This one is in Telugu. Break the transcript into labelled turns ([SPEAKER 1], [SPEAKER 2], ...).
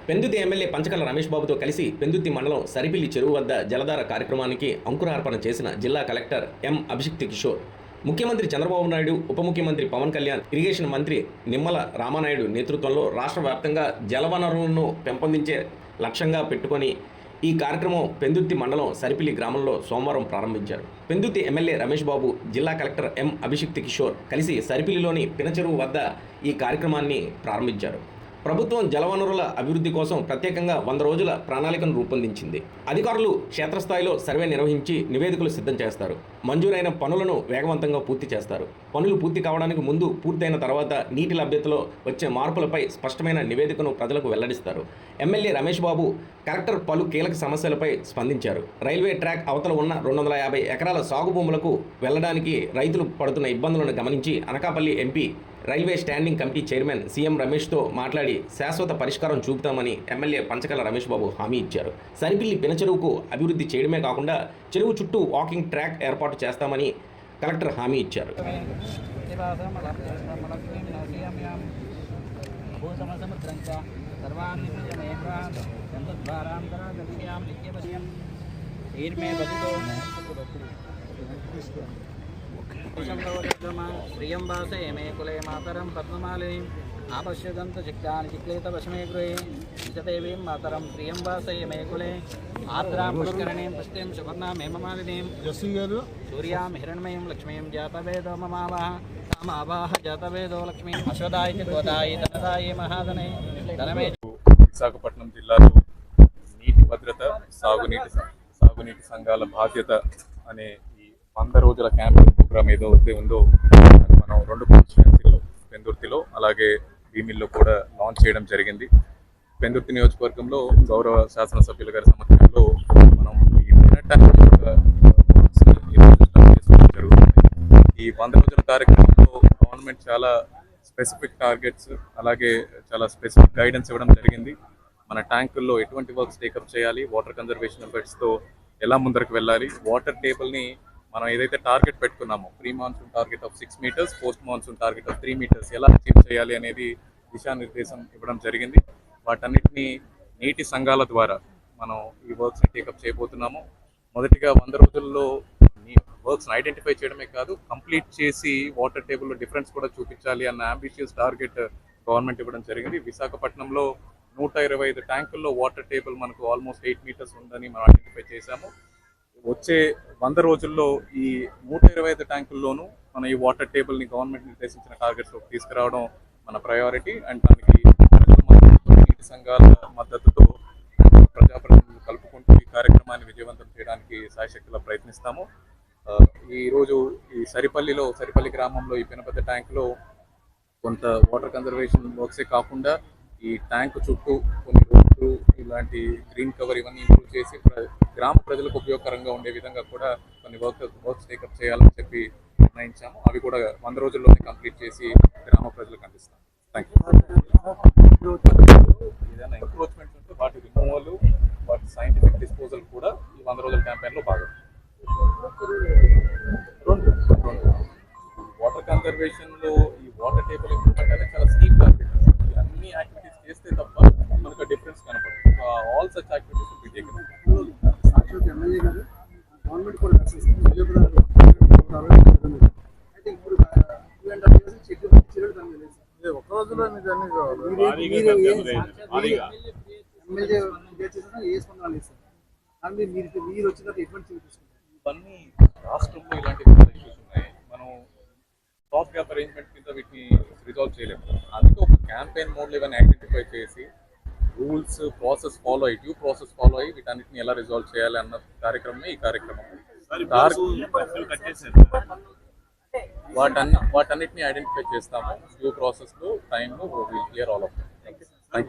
[SPEAKER 1] పెందుతి ఎమ్మెల్యే పంచకర్ల రమేష్ బాబుతో కలిసి పెందుతి మండలం సరిపిల్లి చెరువు వద్ద జలధార కార్యక్రమానికి అంకురార్పణ చేసిన జిల్లా కలెక్టర్ ఎం అభిషిక్త్ కిషోర్. ముఖ్యమంత్రి చంద్రబాబు నాయుడు, ఉప ముఖ్యమంత్రి పవన్ కళ్యాణ్, ఇరిగేషన్ మంత్రి నిమ్మల రామానాయుడు నేతృత్వంలో రాష్ట్ర వ్యాప్తంగా జలవనరులను పెంపొందించే లక్ష్యంగా పెట్టుకొని ఈ కార్యక్రమం పెందుర్తి మండలం సరిపిల్లి గ్రామంలో సోమవారం ప్రారంభించారు. పెందుర్తి ఎమ్మెల్యే రమేష్ బాబు, జిల్లా కలెక్టర్ ఎం అభిషిక్త్ కిషోర్ కలిసి సరిపిల్లిలోని పినచెరువు వద్ద ఈ కార్యక్రమాన్ని ప్రారంభించారు. ప్రభుత్వం జలవనరుల అభివృద్ధి కోసం ప్రత్యేకంగా 100 రోజుల ప్రణాళికను రూపొందించింది. అధికారులు క్షేత్రస్థాయిలో సర్వే నిర్వహించి నివేదికలు సిద్ధం చేస్తారు. మంజూరైన పనులను వేగవంతంగా పూర్తి చేస్తారు. పనులు పూర్తి కావడానికి ముందు, పూర్తయిన తర్వాత నీటి లభ్యతలో వచ్చే మార్పులపై స్పష్టమైన నివేదికను ప్రజలకు వెల్లడిస్తారు. ఎమ్మెల్యే రమేష్ బాబు, కలెక్టర్ పలు కీలక సమస్యలపై స్పందించారు. రైల్వే ట్రాక్ అవతల ఉన్న 250 ఎకరాల సాగు భూములకు వెళ్లడానికి రైతులు పడుతున్న ఇబ్బందులను గమనించి Anakapalli MP, railway standing committee chairman CM రమేష్తో మాట్లాడి శాశ్వత పరిష్కారం చూపుతామని ఎమ్మెల్యే పంచకర్ల రమేష్ బాబు హామీ ఇచ్చారు. సరిపిల్లి పినచెరువుకు అభివృద్ధి చేయడమే కాకుండా చెరువు చుట్టూ వాకింగ్ ట్రాక్ ఏర్పాటు చేస్తామని కలెక్టర్ హామీ ఇచ్చారు.
[SPEAKER 2] श्रियं वासे मे कुले मातरं पद्ममालिनीं आपश्यदन्त चिक्तानि चिक्लेत वशमे गृहे निजदेवीं मातरं श्रियं वासे मे कुले आर्द्रां पुष्करणीं पुष्टिं सुवर्णां हेममालिनीं सूर्यां हिरण्मयीं लक्ष्मीं जातवेदो ममावः तामावाह जातवेदो लक्ष्मीं अश्वदाय गोदाय धनदाय महाधने धनमे.
[SPEAKER 3] విశాఖపట్నం జిల్లాలో నీటి భద్రత, సాగునీటి సంఘాల బాధ్యత అనే ఈ 100 రోజుల క్యాంపెయిన్ ప్రోగ్రామ్ ఏదైతే ఉందో మనం 2 కాన్స్టిట్యుయెన్సీల్లో, పెందుర్తిలో అలాగే భీమిల్లో కూడా లాంచ్ చేయడం జరిగింది. పెందుర్తి నియోజకవర్గంలో గౌరవ శాసనసభ్యుల గారి సమక్షంలో మనం ఈ జరుగుతుంది. ఈ 100 రోజుల కార్యక్రమంలో గవర్నమెంట్ చాలా స్పెసిఫిక్ టార్గెట్స్ అలాగే చాలా స్పెసిఫిక్ గైడెన్స్ ఇవ్వడం జరిగింది. మన ట్యాంకుల్లో ఎటువంటి వర్క్స్ టేకప్ చేయాలి, వాటర్ కన్జర్వేషన్ ఎఫర్ట్స్తో ఎలా ముందరకు వెళ్ళాలి, వాటర్ టేబుల్ని మనం ఏదైతే టార్గెట్ పెట్టుకున్నామో, pre monsoon target of 6 meters, post monsoon target of 3 meters ఎలా అచీవ్ చేయాలి అనేది దిశానిర్దేశం ఇవ్వడం జరిగింది. వాటన్నిటిని నీటి సంఘాల ద్వారా మనం ఈ వర్క్స్ని టేకప్ చేయబోతున్నాము. మొదటిగా 100 రోజుల్లో వర్క్స్ని ఐడెంటిఫై చేయడమే కాదు, కంప్లీట్ చేసి వాటర్ టేబుల్లో డిఫరెన్స్ కూడా చూపించాలి అన్న అంబిషియస్ టార్గెట్ గవర్నమెంట్ ఇవ్వడం జరిగింది. విశాఖపట్నంలో 125 ట్యాంకుల్లో వాటర్ టేబుల్ మనకు ఆల్మోస్ట్ 8 meters ఉందని మనం ఐడెంటిఫై చేశాము. వచ్చే 100 రోజుల్లో ఈ 125 ట్యాంకుల్లోనూ మన ఈ వాటర్ టేబుల్ని గవర్నమెంట్ నిర్దేశించిన టార్గెట్స్లోకి తీసుకురావడం మన ప్రయారిటీ. అండ్ దానికి ప్రజల మద్దతుతో, నీటి సంఘాల మద్దతుతో, ప్రజాప్రతినిధులు కలుపుకుంటూ ఈ కార్యక్రమాన్ని విజయవంతం చేయడానికి శాయశక్తిలో ప్రయత్నిస్తాము. ఈరోజు ఈ సరిపల్లి గ్రామంలో ఈ పెనపెద్ద ట్యాంకులో కొంత వాటర్ కన్జర్వేషన్ వర్క్సే కాకుండా ఈ ట్యాంక్ చుట్టూ కొన్ని రోడ్లు, ఇలాంటి గ్రీన్ కవర్ ఇవన్నీ ఇంప్రూవ్ చేసి గ్రామ ప్రజలకు ఉపయోగకరంగా ఉండే విధంగా కూడా కొన్ని వర్క్స్ టేకప్ చేయాలని చెప్పి నిర్ణయించాము. అవి కూడా 100 రోజుల్లోనే కంప్లీట్ చేసి గ్రామ ప్రజలకు అందిస్తాం. Thank you. ఏదైనా ఎంక్రోచ్మెంట్స్ ఉంటే వాటి రిమూవల్, వాటి సైంటిఫిక్ డిస్పోజల్ కూడా ఈ 100 రోజుల క్యాంపెయిన్లో భాగం. వాటర్ కన్జర్వేషన్లో ఈ వాటర్ టేబుల్ ఇంప్రూవ్మెంట్ అనేది చాలా స్టీప్ టార్గెట్. అన్ని యాక్టివిటీస్ చేస్తే తప్ప మనకు డిఫరెన్స్ కనపడదు. All such activities will be taken.
[SPEAKER 4] Government కూడా ఒక రోజులో మీరు వచ్చిన ఎటువంటి
[SPEAKER 3] ఇవన్నీ రాష్ట్రంలో ఇలాంటి ఇష్యూస్ ఉన్నాయి. మనం స్టాప్ గ్యాప్ అరేంజ్మెంట్ కింద వీటిని రిజాల్వ్ చేయలేము. అందుకే ఒక క్యాంపెయిన్ మోడ్లో ఇవన్నీ ఐడెంటిఫై చేసి రూల్స్, ప్రాసెస్ ఫాలో అయ్యి, డ్యూ ప్రాసెస్ ఫాలో అయ్యి వీటన్నిటిని ఎలా రిజాల్వ్ చేయాలి అన్న కార్యక్రమమే ఈ కార్యక్రమం. వాటన్నిటిని ఐడెంటిఫై చేస్తాము. డ్యూ ప్రాసెస్లో, టైంలో will clear all of them.